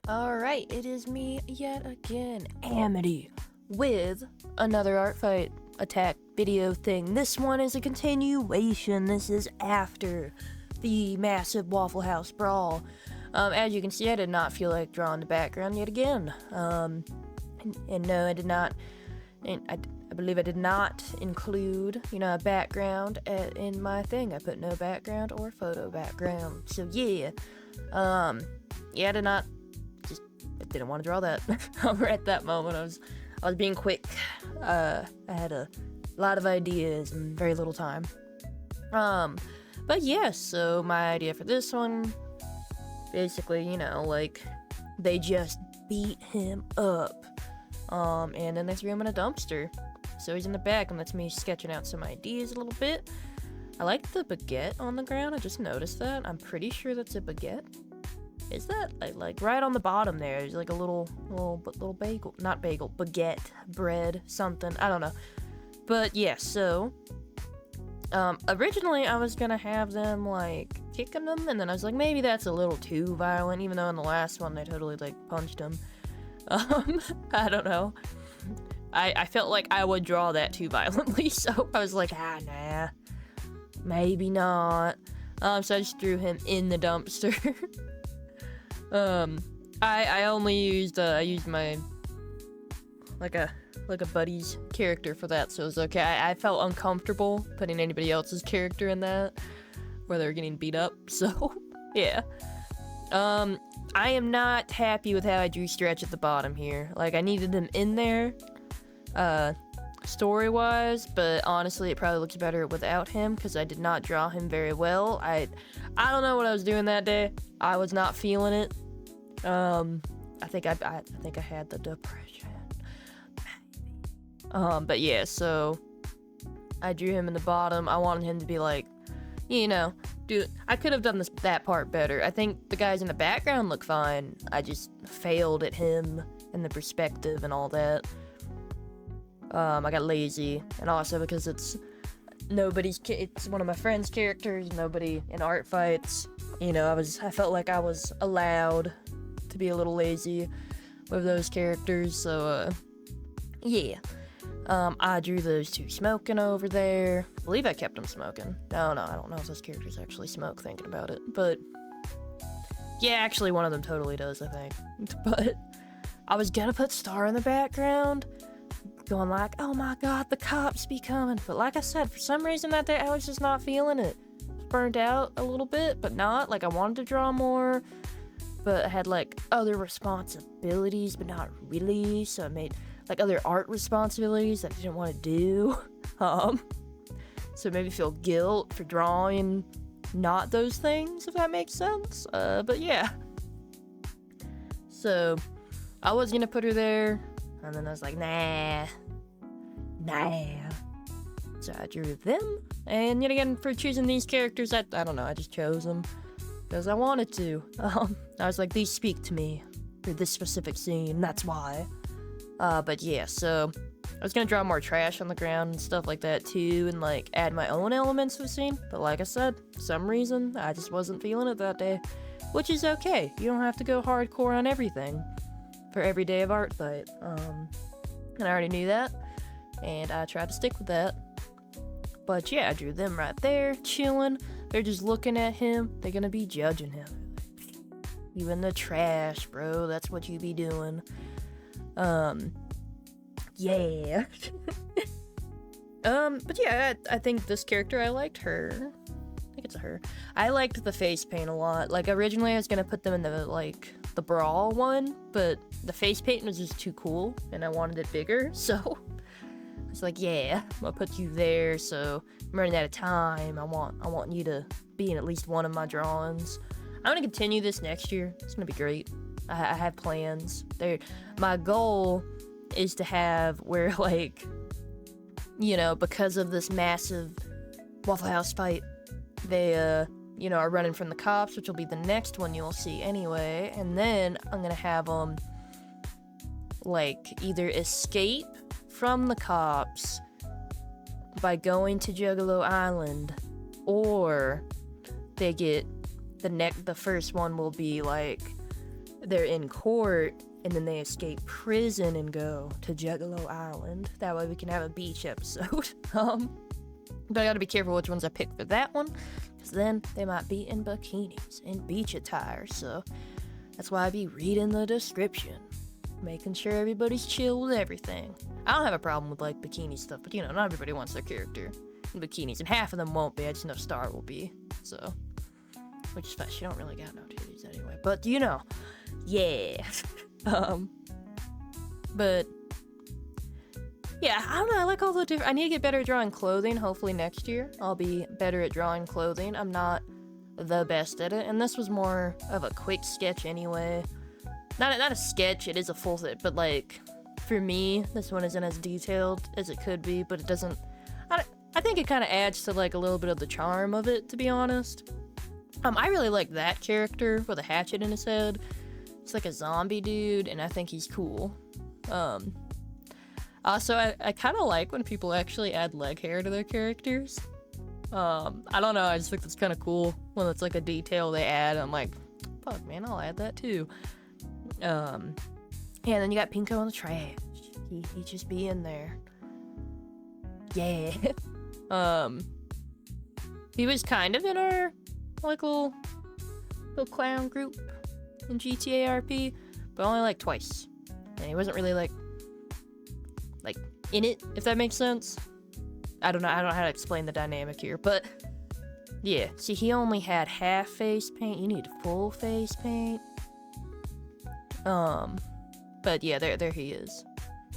Alright, it is me yet again, Amity, with another art fight attack video thing. This one is a continuation. This is after the massive Waffle House brawl. As you can see, I did not feel like drawing the background yet again. And no, I did not. And I believe I did not include, a background in my thing. I put no background or photo background. So yeah, I did not. I didn't want to draw that. At that moment, I was being quick. I had a lot of ideas and very little time. But yeah, so my idea for this one, basically, they just beat him up. And then they threw him in a dumpster. So he's in the back, and that's me sketching out some ideas a little bit. I like the baguette on the ground. I just noticed that. I'm pretty sure that's a baguette. Is that like right on the bottom there? There's like a little bagel, not bagel, baguette, bread, something. I don't know. But yeah, so originally I was gonna have them like kicking them, and then I was like, maybe that's a little too violent. Even though in the last one they totally like punched him. I don't know. I felt like I would draw that too violently, so I was like, nah, maybe not. So I just threw him in the dumpster. I only used I used my like a buddy's character for that, so it was okay. I felt uncomfortable putting anybody else's character in that where they're getting beat up, so yeah. I am not happy with how I drew Stretch at the bottom here. Like, I needed him in there, story-wise, but honestly, it probably looks better without him, because I did not draw him very well. I don't know what I was doing that day. I was not feeling it. I think I had the depression. But yeah, so I drew him in the bottom. I wanted him to be like, dude, I could have done that part better. I think the guys in the background look fine. I just failed at him and the perspective and all that. I got lazy, and also because it's one of my friend's characters. Nobody in art fights. I felt like I was allowed to be a little lazy with those characters. So yeah. I drew those two smoking over there. I believe I kept them smoking. No, I don't know if those characters actually smoke, thinking about it. But yeah, actually one of them totally does, I think. But I was gonna put Star in the background, going like, oh my god, the cops be coming. But like I said, for some reason that day, I was just not feeling it. Burned out a little bit, but not. Like, I wanted to draw more, but I had like other responsibilities, but not really. So I made like other art responsibilities that I didn't want to do. So it made me feel guilt for drawing not those things, if that makes sense. But yeah. So I was gonna put her there, and then I was like, nah. So I drew them, and yet again, for choosing these characters, I don't know, I just chose them because I wanted to. I was like, these speak to me for this specific scene, that's why. But yeah, so I was gonna draw more trash on the ground and stuff like that too, and like add my own elements to the scene, but like I said, for some reason, I just wasn't feeling it that day, which is okay. You don't have to go hardcore on everything for every day of art fight. And I already knew that, and I tried to stick with that. But yeah, I drew them right there, chilling. They're just looking at him. They're gonna be judging him. You in the trash, bro. That's what you be doing. Yeah. But yeah, I think this character, I liked her. I think it's a her. I liked the face paint a lot. Like, originally I was gonna put them in the brawl one, but the face paint was just too cool, and I wanted it bigger, so I was like, yeah, I'll put you there, so I'm running out of time. I want you to be in at least one of my drawings. I'm gonna continue this next year. It's gonna be great. I have plans. My goal is to have where, because of this massive Waffle House fight, they, are running from the cops, which will be the next one you'll see anyway, and then I'm gonna have them, either escape from the cops by going to Juggalo Island, or they get the first one will be they're in court, and then they escape prison and go to Juggalo Island. That way we can have a beach episode. But I gotta be careful which ones I pick for that one, because then they might be in bikinis and beach attire, so that's why I be reading the description, making sure everybody's chill with everything. I don't have a problem with, like, bikini stuff, but, you know, not everybody wants their character in bikinis, and half of them won't be. I just know Star will be, so, which is fine. She don't really got no titties anyway, but, you know, yeah. But yeah, I don't know, I like all the different, I need to get better at drawing clothing. Hopefully next year I'll be better at drawing clothing. I'm not the best at it, and this was more of a quick sketch anyway. Not a sketch, it is a full thing, but like, for me, this one isn't as detailed as it could be, but it doesn't, I think it kind of adds to like a little bit of the charm of it, to be honest. I really like that character with a hatchet in his head. It's like a zombie dude, and I think he's cool. Also, I kind of like when people actually add leg hair to their characters. I don't know, I just think that's kind of cool when it's like a detail they add. I'm like, fuck man, I'll add that too. Yeah, and then you got Pinko in the trash. He just be in there. Yeah. He was kind of in our like little clown group in GTA RP, but only like twice. And he wasn't really like in it, if that makes sense. I don't know how to explain the dynamic here, but yeah. See, he only had half face paint. You need full face paint. But yeah, there he is.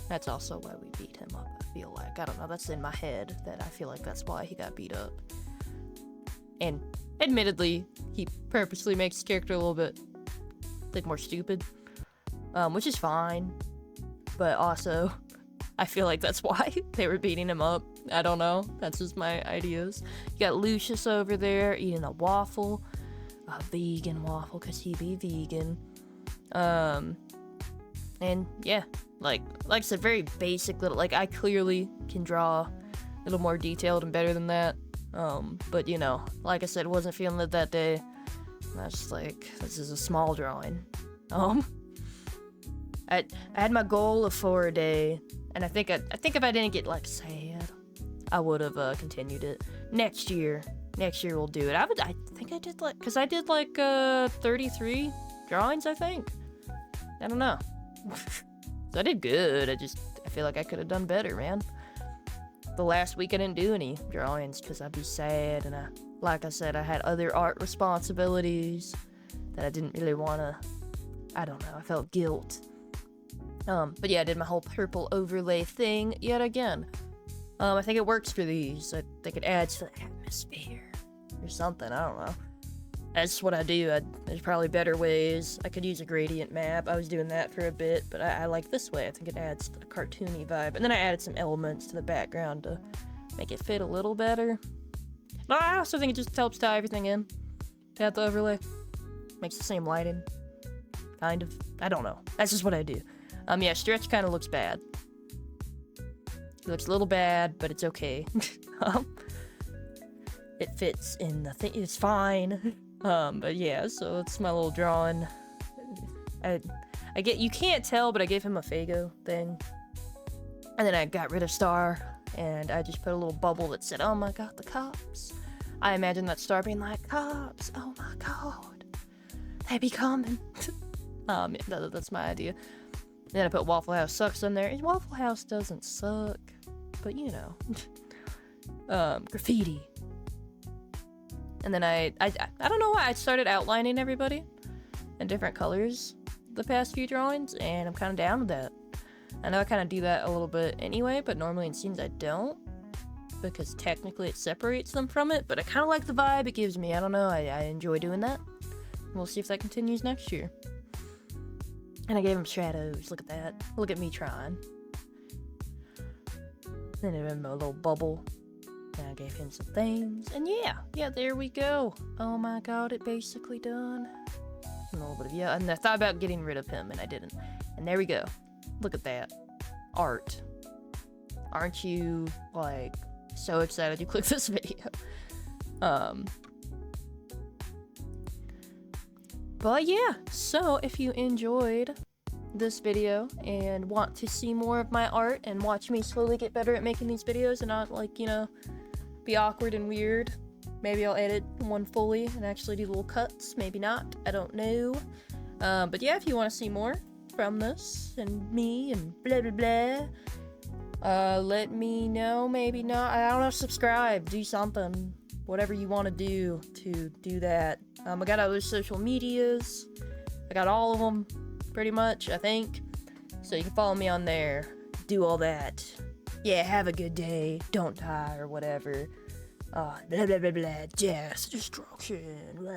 That's also why we beat him up, I feel like. I don't know, that's in my head, that I feel like that's why he got beat up. And admittedly, he purposely makes his character a little bit, like, more stupid. Which is fine. But also, I feel like that's why they were beating him up. I don't know, that's just my ideas. You got Lucius over there eating a waffle. A vegan waffle, because he be vegan. And yeah, like I said, very basic little, like, I clearly can draw a little more detailed and better than that. But you know, like I said, wasn't feeling it that day. I was just like, this is a small drawing. I had my goal of 4 a day, and I think if I didn't get like sad, I would have continued it. Next year we'll do it. I think I did like, cause I did like 33 drawings, I think. I don't know. So I did good. I feel like I could have done better, man. The last week I didn't do any drawings because I'd be sad, and like I said, I had other art responsibilities that I didn't really want to, I don't know, I felt guilt. But yeah, I did my whole purple overlay thing yet again. I think it works for these. I think it adds to the atmosphere or something, I don't know. That's what I do. There's probably better ways. I could use a gradient map. I was doing that for a bit, but I like this way. I think it adds a cartoony vibe. And then I added some elements to the background to make it fit a little better. But I also think it just helps tie everything in. To have the overlay. Makes the same lighting. Kind of. I don't know. That's just what I do. Yeah, Stretch kind of looks bad. He looks a little bad, but it's okay. It fits in the thing. It's fine. But yeah, so it's my little drawing. You can't tell, but I gave him a Fago thing. And then I got rid of Star, and I just put a little bubble that said, oh my god, the cops. I imagine that Star being like, cops, oh my god, they be coming. Yeah, that's my idea. And then I put Waffle House sucks in there. And Waffle House doesn't suck, but you know. Graffiti. And then I don't know why, I started outlining everybody in different colors the past few drawings, and I'm kind of down with that. I know I kind of do that a little bit anyway, but normally in scenes I don't, because technically it separates them from it, but I kind of like the vibe it gives me. I don't know, I enjoy doing that. We'll see if that continues next year. And I gave him shadows, look at that. Look at me trying. Then I gave him a little bubble. And I gave him some things, and yeah, there we go. Oh my god, it basically done. A little bit of, yeah, and I thought about getting rid of him, and I didn't. And there we go. Look at that. Art. Aren't you, like, so excited you clicked this video? But yeah, so if you enjoyed this video and want to see more of my art and watch me slowly get better at making these videos and not, like, you know, be awkward and weird, maybe I'll edit one fully and actually do little cuts, maybe not, I don't know. But yeah, if you want to see more from this and me and blah blah blah, let me know, maybe not, I don't know, subscribe, do something, whatever you want to do that. I got other social medias, I got all of them, pretty much, I think, so you can follow me on there, do all that. Yeah, have a good day, don't die, or whatever. Blah blah blah blah, death, destruction, blah.